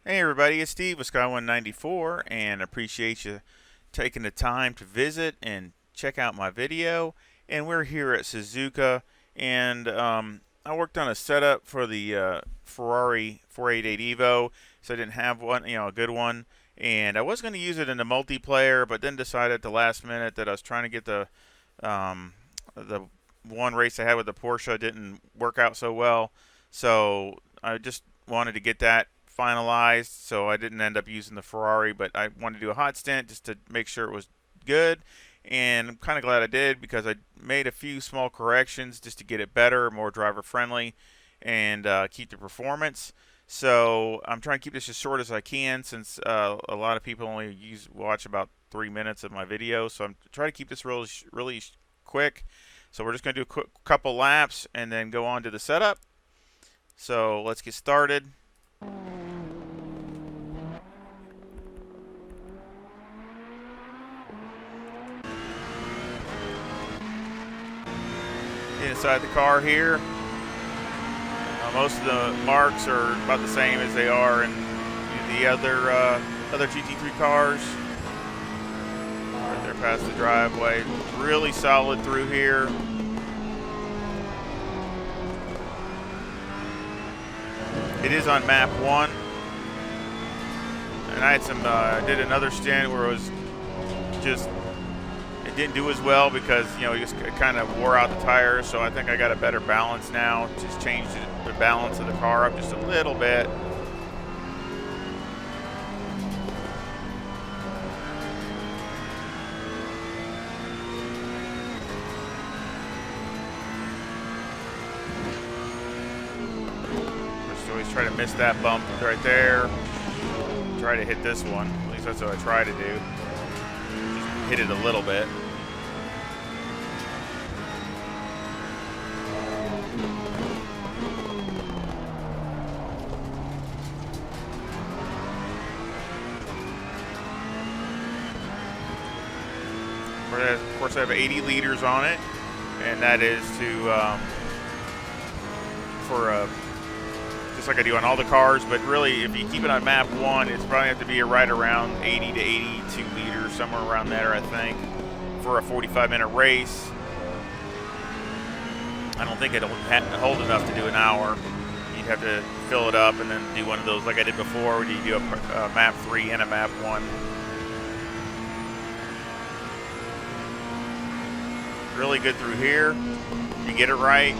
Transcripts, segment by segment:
Hey everybody, it's Steve with Sky194 and appreciate you taking the time to visit and check out my video. And we're here at Suzuka, and I worked on a setup for the Ferrari 488 EVO, so I didn't have one, a good one. And I was going to use it in the multiplayer, but then decided at the last minute that I was trying to get the one race I had with the Porsche didn't work out so well. So I just wanted to get that finalized, so I didn't end up using the Ferrari, but I wanted to do a hot stint just to make sure it was good. And I'm kind of glad I did because I made a few small corrections just to get it better, more driver friendly, and keep the performance. So I'm trying to keep this as short as I can since a lot of people only watch about 3 minutes of my video. So I'm trying to keep this really quick. So we're just going to do a quick couple laps and then go on to the setup. So let's get started. Inside the car here. Most of the marks are about the same as they are in the other GT3 cars. Right there past the driveway. Really solid through here. It is on map 1. And I had did another stint where it was just, it didn't do as well because, it kind of wore out the tires. So I think I got a better balance now. Just changed the balance of the car up just a little bit. Just always try to miss that bump right there. Try to hit this one. At least that's what I try to do. Just hit it a little bit. Of course, I have 80 liters on it, and that is just like I do on all the cars. But really, if you keep it on map 1, it's probably have to be right around 80 to 82 liters, somewhere around there, I think, for a 45-minute race. I don't think it'll hold enough to do an hour. You'd have to fill it up and then do one of those like I did before, where you do a map 3 and a map 1. Really good through here. You get it right.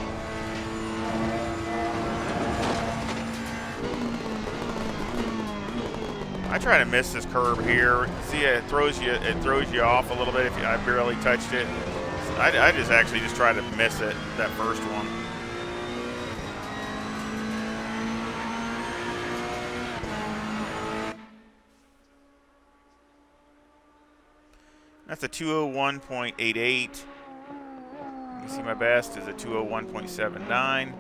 I try to miss this curb here. See, it throws you off a little bit if I barely touched it. I just actually try to miss it, that first one. That's a 201.88. You see my best is a 201.79.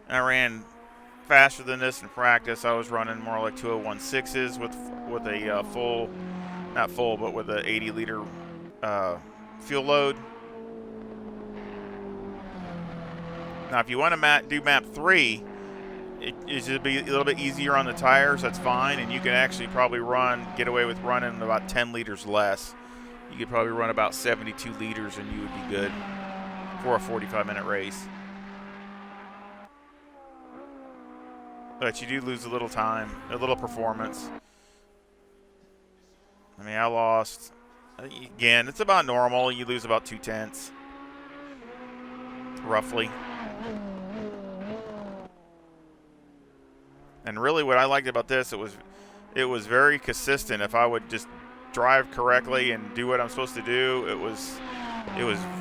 I ran faster than this in practice. I was running more like 201.6s with a full, not full, but with a 80 liter fuel load. Now, if you want to do map 3, it'll be a little bit easier on the tires. That's fine, and you can actually probably get away with running about 10 liters less. You could probably run about 72 liters and you would be good for a 45-minute race. But you do lose a little time, a little performance. I mean, I lost, again, it's about normal. You lose about 2/10, roughly. And really what I liked about this, it was very consistent. If I would just drive correctly and do what I'm supposed to do, it was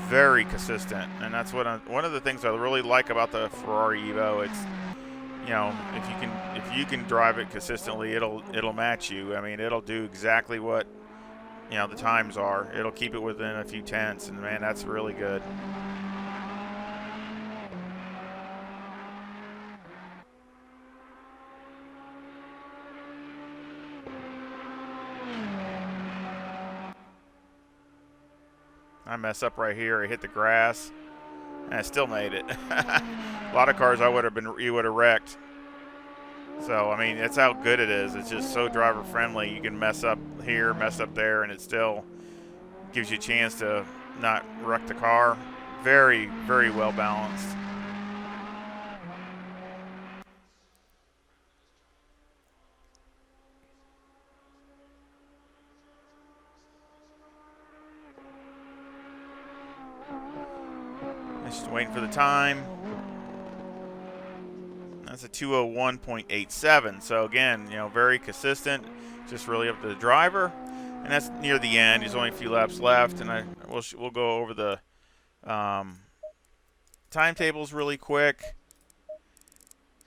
very consistent. And that's one of the things I really like about the Ferrari EVO. It's, if you can drive it consistently, it'll match you. I mean, it'll do exactly what the times are. It'll keep it within a few tenths, and man, that's really good. I mess up right here. I hit the grass, and I still made it. A lot of cars you would have wrecked. So, I mean, that's how good it is. It's just so driver friendly. You can mess up here, mess up there, and it still gives you a chance to not wreck the car. Very, very well balanced. Just waiting for the time. That's a 201.87. So again, very consistent. Just really up to the driver. And that's near the end. There's only a few laps left, and we'll go over the timetables really quick.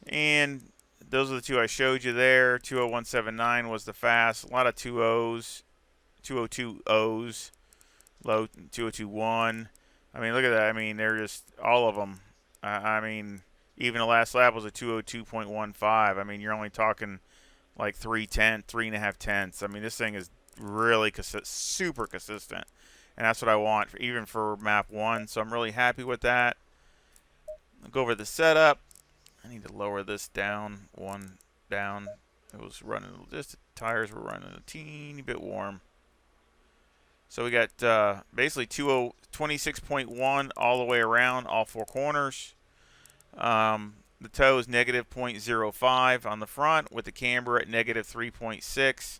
And those are the two I showed you there. 201.79 was the fast. A lot of 2.0s, 2.02.0s, low 2.021. I mean, look at that. I mean, they're just all of them. I mean, even the last lap was a 202.15. I mean, you're only talking like 3.5 tenths. I mean, this thing is really super consistent. And that's what I want, even for map 1. So I'm really happy with that. I'll go over the setup. I need to lower this down, one down. It was running, just the tires were running a teeny bit warm. So we got basically 26.1 all the way around, all four corners. The toe is negative 0.05 on the front, with the camber at negative 3.6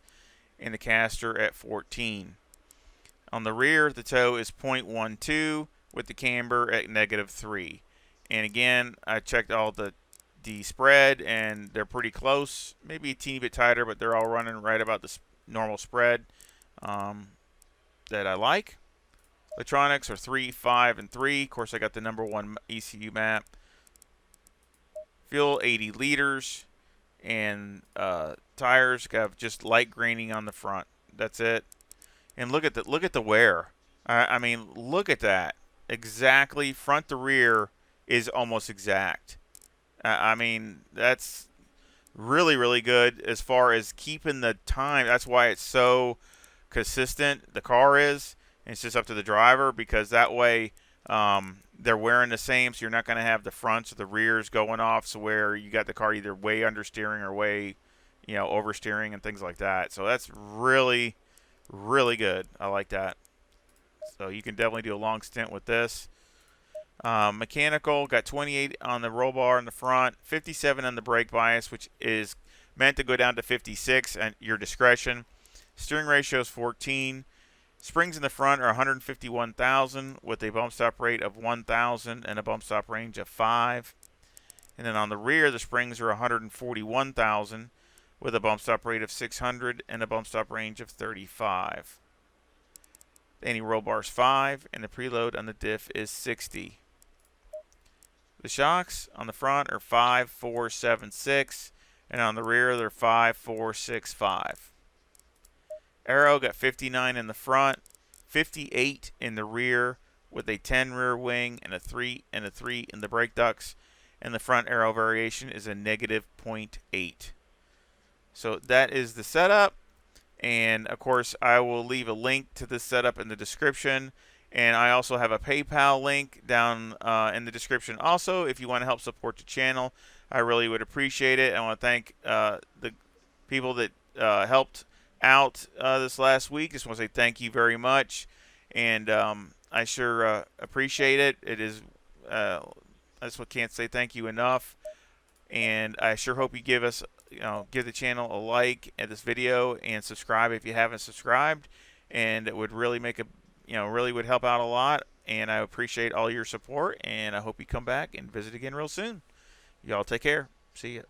and the caster at 14. On the rear, the toe is 0.12 with the camber at negative 3. And again, I checked all the spread, and they're pretty close. Maybe a teeny bit tighter, but they're all running right about the normal spread that I like. Electronics are 3, 5, and 3. Of course, I got the number 1 ECU map. Fuel 80 liters, and tires have just light graining on the front. That's it. And look at the wear. I mean, look at that. Exactly, front to rear is almost exact. I mean, that's really, really good as far as keeping the time. That's why it's so consistent, the car is. And it's just up to the driver, because that way they're wearing the same, so you're not going to have the fronts or the rears going off, so where you got the car either way understeering or way, oversteering and things like that. So that's really, really good. I like that. So you can definitely do a long stint with this. Mechanical, got 28 on the roll bar in the front, 57 on the brake bias, which is meant to go down to 56 at your discretion. Steering ratio is 14. Springs in the front are 151,000 with a bump stop rate of 1,000 and a bump stop range of 5. And then on the rear, the springs are 141,000 with a bump stop rate of 600 and a bump stop range of 35. The anti-roll bar is 5, and the preload on the diff is 60. The shocks on the front are 5, 4, 7, 6, and on the rear they're 5, 4, 6, 5. Aero got 59 in the front, 58 in the rear, with a 10 rear wing and a 3 in the brake ducts, and the front aero variation is a negative 0.8. So that is the setup, and of course I will leave a link to this setup in the description. And I also have a PayPal link down in the description also, if you want to help support the channel. I really would appreciate it. I want to thank the people that helped out this last week. Just want to say thank you very much. And I sure appreciate it. It is, I just can't say thank you enough. And I sure hope you give the channel a like at this video and subscribe if you haven't subscribed. And it would really make really would help out a lot, and I appreciate all your support, and I hope you come back and visit again real soon. Y'all take care. See ya.